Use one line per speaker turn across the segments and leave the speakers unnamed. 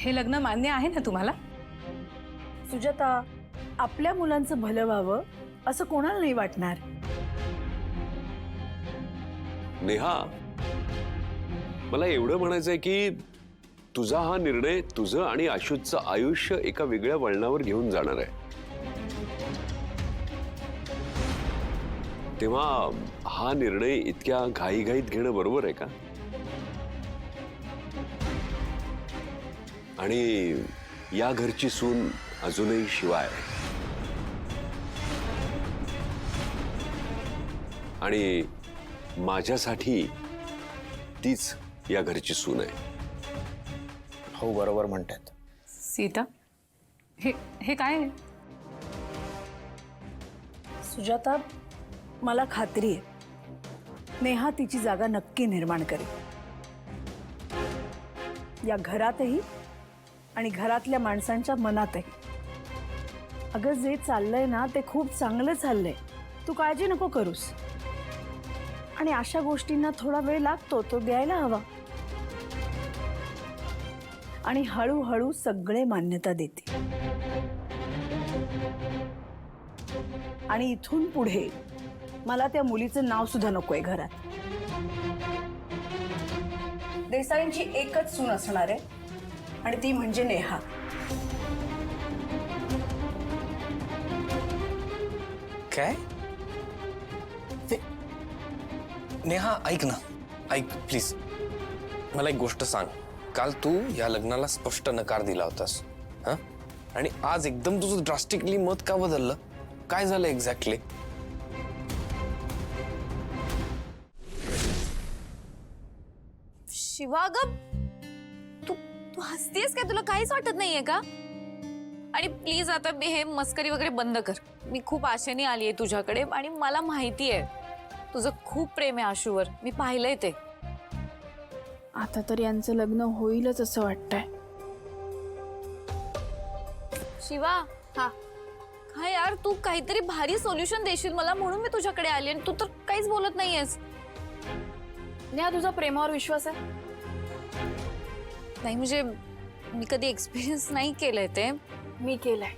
हे लग्न मान्य आहे ना तुम्हाला?
सुजाता, आपल्या मुलांचं भलं व्हावं असं कोणाला नाही वाटणार.
नेहा, मला एवढं म्हणायचंय की तुझा हा निर्णय तुझं आणि आशुचं आयुष्य एका वेगळ्या वळणावर घेऊन जाणार आहे. तेव्हा हा निर्णय इतक्या घाईघाईत घेणं बरोबर आहे का? आणि या घरची सून अजूनही शिवा आहे आणि माझ्यासाठी तीच या घरची सून आहे.
हो बरोबर म्हणतात.
सीता, हे काय आहे?
सुजाता, मला खात्री आहे नेहा तिची जागा नक्की निर्माण करेल, या घरातही आणि घरातल्या माणसांच्या मनातही. अगं, जे चाललंय ना ते खूप चांगलं चाललंय, तू काळजी नको करूस. आणि अशा गोष्टींना थोडा वेळ लागतो, तो द्यायला हवा. आणि हळूहळू सगळे मान्यता देते. आणि इथून पुढे मला त्या मुलीचं नाव सुद्धा नकोय घरात. देसाईंची एकच सून असणार आहे आणि ती म्हणजे नेहा.
काय? नेहा ऐक ना, ऐक प्लीज. मला एक गोष्ट सांग. काल तू या लग्नाला स्पष्ट नकार दिला होतास, हा? आणि आज एकदम तुझं ड्रास्टिकली मत का बदललं? काय झालं एक्झॅक्टली?
शिवा, ग तू तू हसतेस काय? तुला काहीच वाटत नाहीये का? आणि प्लीज आता हे मस्करी वगैरे बंद कर. मी खूप आशेने आली आहे तुझ्याकडे आणि मला माहिती आहे तुझं खूप प्रेम आहे आशूवर. मी पाहिलंय ते.
आता तर यांचं लग्न होईलच असं वाटतंय.
शिवा, हा काय यार, तू काहीतरी भारी सोल्युशन देशील मला म्हणून मी तुझ्याकडे आली आणि तू तर काहीच बोलत नाहीयेस.
नेहा, तुझा प्रेमावर विश्वास आहे?
नाही म्हणजे मी कधी एक्सपिरियन्स नाही केलंय ते.
मी केलंय.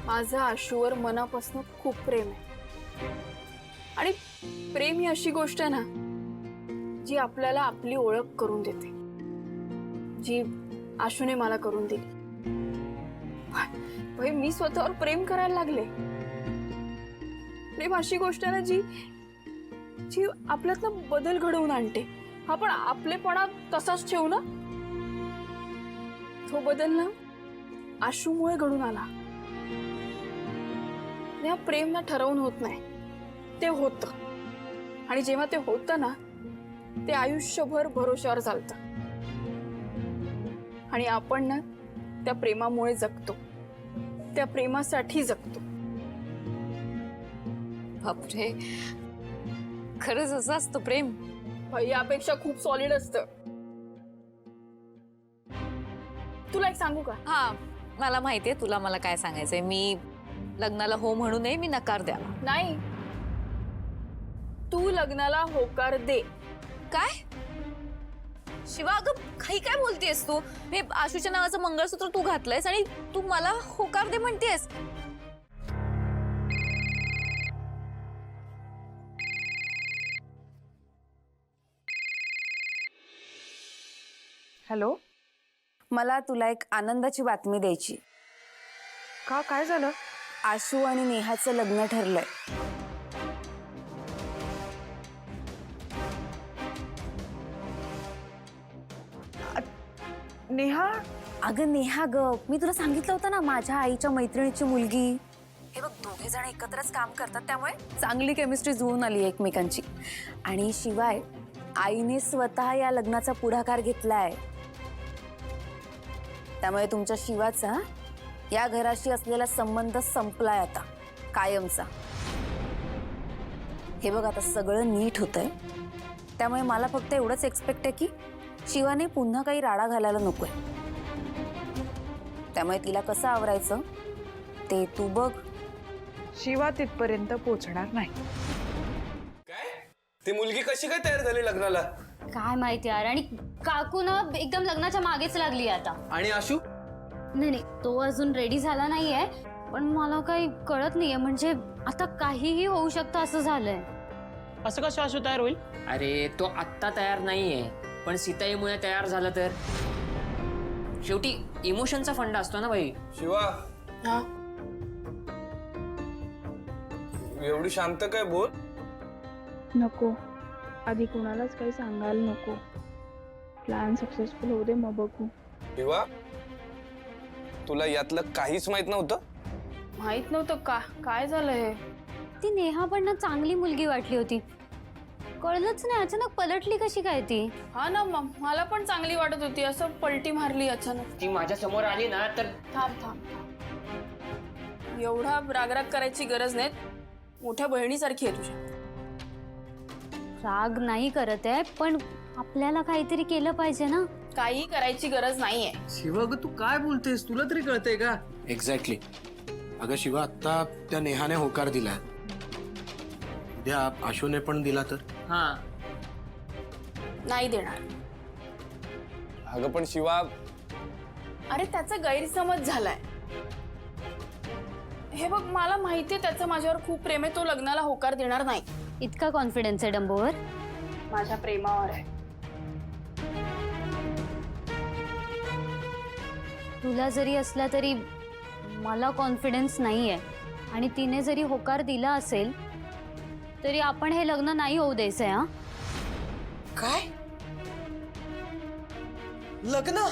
माझं आशूवर मनापासून खूप प्रेम आहे. आणि प्रेम ही अशी गोष्ट आहे ना जी आपल्याला आपली ओळख करून देते, जी आशूने मला करून दिली. भाई, मी स्वतःवर प्रेम करायला लागले. प्रेम अशी गोष्ट आहे ना जी जी आपल्यातनं बदल घडवून आणते. आपण आपलेपणा तसाच ठेवू ना, तो बदल ना आशूमुळे घडून आला. या प्रेम ना ठरवून होत नाही, ते होतं. आणि जेव्हा ते होतं ना ते आयुष्यभर भरोश्यावर चालतं. आणि आपण ना त्या प्रेमामुळे जगतो, त्या प्रेमासाठी जगतो.
बापरे, खरंच असं असतं प्रेम?
यापेक्षा खूप सॉलिड असतं. तुला एक सांगू का?
हा, मला माहितीये तुला मला काय सांगायचंय. मी लग्नाला हो म्हणू नये, मी नकार द्यावा.
नाही, तू लग्नाला होकार दे.
काय? शिवा, अगं काही काय बोलतेस तू? हे आशूच्या नावाचं मंगळसूत्र तू घातलंयस आणि तू मला होकार दे म्हणतेस?
हॅलो,
मला तुला एक आनंदाची बातमी द्यायची.
का? काय झालं?
आशू आणि नेहाचं लग्न ठरलंय.
नेहा?
अगं नेहा ग, मी तुला सांगितलं होतं ना माझ्या आईच्या मैत्रिणीची मुलगी. हे बघ, दोघे जण एकत्रच काम करतात त्यामुळे चांगली केमिस्ट्री जुळून आली एकमेकांची. आणि शिवाय आईने स्वतः या लग्नाचा पुढाकार घेतलाय. त्यामुळे तुमच्या शिवाचा या घराशी असलेला संबंध संपलाय आता कायमचा. हे बघ, आता सगळं नीट होतंय. त्यामुळे मला फक्त एवढंच एक्सपेक्ट आहे की शिवाने पुन्हा काही राडा घालायला नकोय. त्यामुळे तिला कसं आवरायचं ते तू बघ.
शिवा तिथपर्यंत पोहोचणार नाही.
काय? ती मुलगी कशी काय तयार झाली लग्नाला?
काय माहिती यार. आणि काकू ना एकदम लग्नाच्या मागेच लागली आता.
आणि आशू?
नाही नाही, तो अजून रेडी झाला नाहीये. पण मला काही कळत नाहीये, म्हणजे आता काहीही होऊ शकतं असं झालंय.
असं कसं आशू तयार होईल?
अरे तो आत्ता तयार नाहीये, पण सीताईमुळे तयार झाला तर. शेवटी इमोशनचा फंडा असतो ना भाई.
शिवा,
हा
एवढी शांत काय बोल.
नको, आधी कोणालाच काही सांगायला नको. प्लॅन सक्सेसफुल होऊ दे, मग बघू.
शिवा, तुला यातलं काहीच माहित नव्हतं?
माहित नव्हतं का काय झालं हे.
ती नेहा पण ना चांगली मुलगी वाटली होती, कळलंच नाही अचानक पलटली कशी काय ती.
हा ना, मला पण चांगली वाटत होती, असं पलटी मारली अचानक.
ती माझ्या समोर आली ना तर.
थांब थांब, एवढा रागराग करायची गरज नाही. मोठ्या बहिणीसारखी आहे तुझ्या.
राग नाही करत आहे, पण आपल्याला काहीतरी केलं पाहिजे ना.
काही करायची गरज नाहीये.
शिवा ग, तू काय बोलतेस? तुला तरी कळतंय का?
एक्झॅक्टली. अगं शिवा, आता त्या नेहाने होकार दिलाय, उद्या आशूने पण दिला तर.
हा,
नाही देणार.
अगं पण शिवा,
अरे त्याचा गैरसमज झालाय. हे बघ, मला माहितीये त्याचं माझ्यावर खूप प्रेम आहे. तो लग्नाला होकार देणार नाही.
इतका कॉन्फिडन्स आहे डंबोवर?
माझ्या प्रेमावर आहे.
तुला जरी असला तरी मला कॉन्फिडन्स नाही आहे. आणि तिने जरी होकार दिला असेल तरी आपण हे लग्न नाही होऊ द्यायचंय. हा,
काय लग्न?